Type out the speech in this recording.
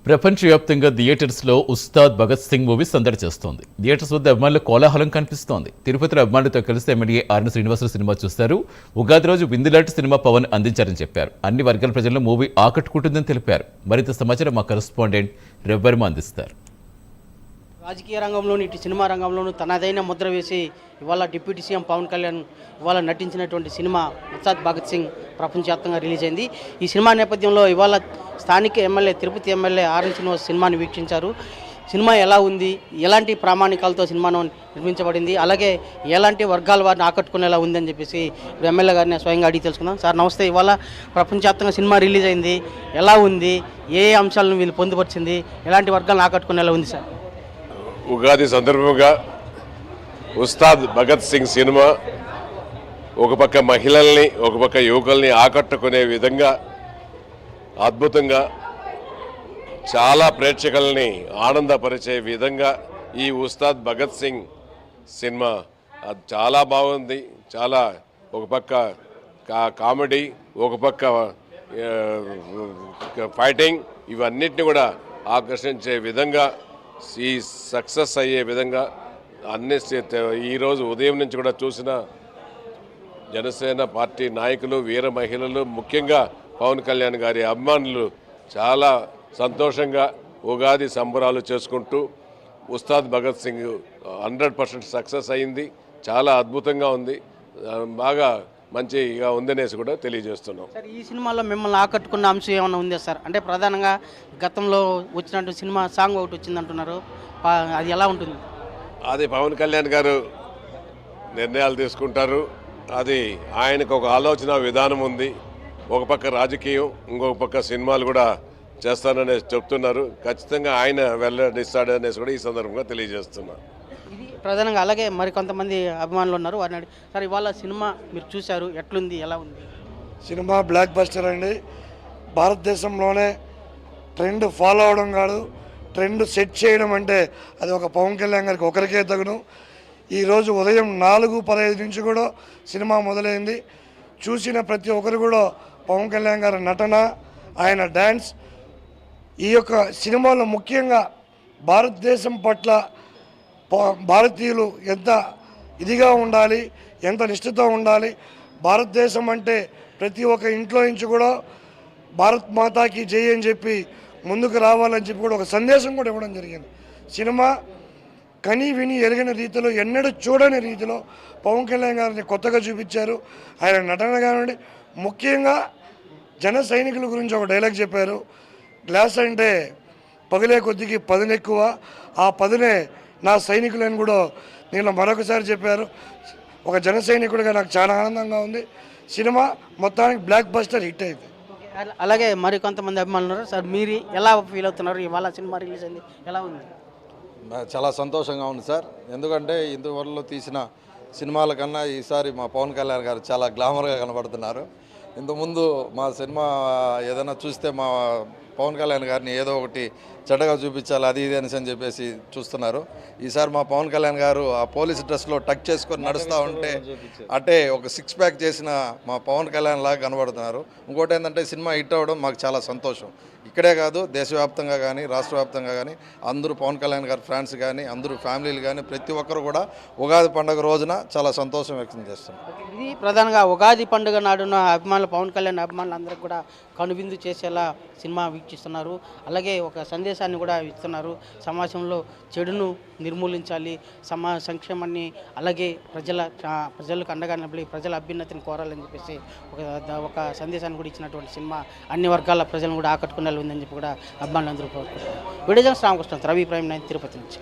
ప్రపంచవ్యాప్తంగా థియేటర్స్లో ఉస్తాద్ భగత్ సింగ్ మూవీ సందడి చేస్తోంది. థియేటర్స్ వద్ద అభిమానుల కోలాహలం కనిపిస్తోంది. తిరుపతిలో అభిమానులతో కలిసి ఎమ్మెల్యే ఆర్ఎన్ శ్రీనివాసరావు సినిమా చూస్తారు. ఉగాది రోజు విందులాంటి సినిమా పవన్ అందించారని చెప్పారు. అన్ని వర్గాల ప్రజలను మూవీ ఆకట్టుకుంటుందని తెలిపారు. మరింత సమాచారం మా కరెస్పాండెంట్ రవివర్మ అందిస్తారు. రాజకీయ రంగంలోని ఇటు సినిమా రంగంలోనూ తనదైన ముద్ర వేసి ఇవాళ డిప్యూటీ సీఎం పవన్ కళ్యాణ్ ఇవాళ నటించినటువంటి సినిమా ఉస్తాద్ భగత్ సింగ్ ప్రపంచవ్యాప్తంగా రిలీజ్ అయింది. ఈ సినిమా నేపథ్యంలో ఇవాళ స్థానిక MLA Tirupati MLA RN Srinivas సినిమాని వీక్షించారు. సినిమా ఎలా ఉంది, ఎలాంటి ప్రామాణికాలతో సినిమాను నిర్మించబడింది, అలాగే ఎలాంటి వర్గాల వారిని ఆకట్టుకునేలా ఉందని చెప్పేసి ఇప్పుడు ఎమ్మెల్యే గారిని స్వయంగా అడిగి తెలుసుకుందాం. సార్ నమస్తే. ఇవాళ ప్రపంచవ్యాప్తంగా సినిమా రిలీజ్ అయింది, ఎలా ఉంది, ఏ అంశాలను వీళ్ళు పొందుపరిచింది, ఎలాంటి వర్గాలను ఆకట్టుకునేలా ఉంది సార్? ఉగాది సందర్భంగా ఉస్తాద్ భగత్ సింగ్ సినిమా ఒక పక్క మహిళల్ని ఒక పక్క యువకుల్ని ఆకట్టుకునే విధంగా అద్భుతంగా చాలా ప్రేక్షకుల్ని ఆనందపరిచే విధంగా ఈ ఉస్తాద్ భగత్ సింగ్ సినిమా అది చాలా బాగుంది. చాలా ఒక పక్క కామెడీ, ఒక పక్క ఫైటింగ్, ఇవన్నిటిని కూడా ఆకర్షించే విధంగా ఈ సక్సెస్ అయ్యే విధంగా అన్ని ఈరోజు ఉదయం నుంచి కూడా చూసిన జనసేన పార్టీ నాయకులు, వీర మహిళలు, ముఖ్యంగా పవన్ కళ్యాణ్ గారి అభిమానులు చాలా సంతోషంగా ఉగాది సంబరాలు చేసుకుంటూ ఉస్తాద్ భగత్ సింగ్ 100% సక్సెస్ అయింది. చాలా అద్భుతంగా ఉంది, బాగా మంచిగా ఉందనేసి కూడా తెలియజేస్తున్నాం. సార్, ఈ సినిమాలో మిమ్మల్ని ఆకట్టుకున్న అంశం ఏమైనా ఉందా సార్? అంటే ప్రధానంగా గతంలో వచ్చినట్టు సినిమా సాంగ్ ఒకటి వచ్చిందంటున్నారు, అది ఎలా ఉంటుంది? అది పవన్ కళ్యాణ్ గారు నిర్ణయాలు తీసుకుంటారు. అది ఆయనకు ఒక ఆలోచన విధానం ఉంది. ఒక పక్క రాజకీయం, ఇంకొక పక్క సినిమాలు కూడా చేస్తానని చెప్తున్నారు. ఖచ్చితంగా ఆయన వెల్లడిస్తాడు అనేసి కూడా ఈ సందర్భంగా తెలియజేస్తున్నారు. ఇది ప్రధానంగా అలాగే మరి కొంతమంది అభిమానులు ఉన్నారు, వారిని అడిగి సార్ ఇవాళ సినిమా మీరు చూశారు, ఎట్లుంది, ఎలా ఉంది? సినిమా బ్లాక్ బస్టర్ అండి. భారతదేశంలోనే ట్రెండ్ ఫాలో అవడం కాదు, ట్రెండ్ సెట్ చేయడం అంటే అది ఒక పవన్ కళ్యాణ్ గారికి ఒకరికే తగును. ఈరోజు ఉదయం 4:15 నుంచి కూడా సినిమా మొదలైంది. చూసిన ప్రతి ఒక్కరు కూడా పవన్ కళ్యాణ్ గారి నటన, ఆయన డ్యాన్స్, ఈ యొక్క సినిమాలో ముఖ్యంగా భారతదేశం పట్ల భారతీయులు ఎంత ఇదిగా ఉండాలి, ఎంత నిష్ఠతో ఉండాలి, భారతదేశం అంటే ప్రతి ఒక్క ఇంట్లో నుంచి కూడా భారత్ మాతాకి జై అని చెప్పి ముందుకు రావాలని చెప్పి కూడా ఒక సందేశం కూడా ఇవ్వడం జరిగింది. సినిమా కని విని ఎరిగిన రీతిలో, ఎన్నడూ చూడని రీతిలో పవన్ కళ్యాణ్ గారిని కొత్తగా చూపించారు. ఆయన నటన కానివ్వండి, ముఖ్యంగా జన సైనికుల గురించి ఒక డైలాగ్ చెప్పారు. గ్లాస్ అంటే పగిలే కొద్దికి పదునెక్కువ, ఆ పదునే నా సైనికులని కూడా నేను మరొకసారి చెప్పారు. ఒక జన సైనికుడిగా నాకు చాలా ఆనందంగా ఉంది. సినిమా మొత్తానికి బ్లాక్ బస్టర్ హిట్ అయింది. అలాగే మరి కొంతమంది అభిమానులు ఉన్నారు సార్, మీరు ఎలా ఫీల్ అవుతున్నారు? ఇవాళ సినిమా రిలీజ్ అయింది, ఎలా ఉంది? చాలా సంతోషంగా ఉంది సార్. ఎందుకంటే ఇందువల్ల తీసిన సినిమాల కన్నా ఈసారి మా పవన్ కళ్యాణ్ గారు చాలా గ్లామర్గా కనబడుతున్నారు. ఇంతకుముందు మా సినిమా ఏదైనా చూస్తే మా పవన్ కళ్యాణ్ గారిని ఏదో ఒకటి చెడ్డగా చూపించాలి, అది ఇది అని చెప్పేసి చూస్తున్నారు. ఈసారి మా పవన్ కళ్యాణ్ గారు ఆ పోలీస్ డ్రెస్లో టక్ చేసుకొని నడుస్తూ ఉంటే అంటే ఒక 6 ప్యాక్ చేసిన మా పవన్ కళ్యాణ్ లాగా కనబడుతున్నారు. ఇంకోటి ఏంటంటే సినిమా హిట్ అవ్వడం మాకు చాలా సంతోషం. ఇక్కడే కాదు, దేశవ్యాప్తంగా కానీ రాష్ట్ర వ్యాప్తంగా కానీ అందరూ పవన్ కళ్యాణ్ గారి ఫ్యాన్స్ కానీ అందరూ ఫ్యామిలీలు కానీ ప్రతి ఒక్కరు కూడా ఉగాది పండుగ రోజున చాలా సంతోషం వ్యక్తం చేస్తున్నారు. ఇది ప్రధానంగా ఉగాది పండుగ నాడున అభిమానులు, పవన్ కళ్యాణ్ అభిమానులు అందరికీ కూడా కనువిందు చేసేలా సినిమా వీక్షిస్తున్నారు. అలాగే ఒక సందేశాన్ని కూడా ఇస్తున్నారు. సమాజంలో చెడును నిర్మూలించాలి, సంక్షేమాన్ని, అలాగే ప్రజలకు అండగా నిలబడి ప్రజల అభ్యున్నతిని కోరాలని చెప్పేసి ఒక సందేశాన్ని కూడా ఇచ్చినటువంటి సినిమా అన్ని వర్గాల ప్రజలను కూడా ఆకట్టుకునే ఉందని చెప్పి కూడా అభిమానులు అందరూ కోరుకుంటున్నారు. Video journalist Ramakrishna, Ravi prime 9, Tirupati నుంచి.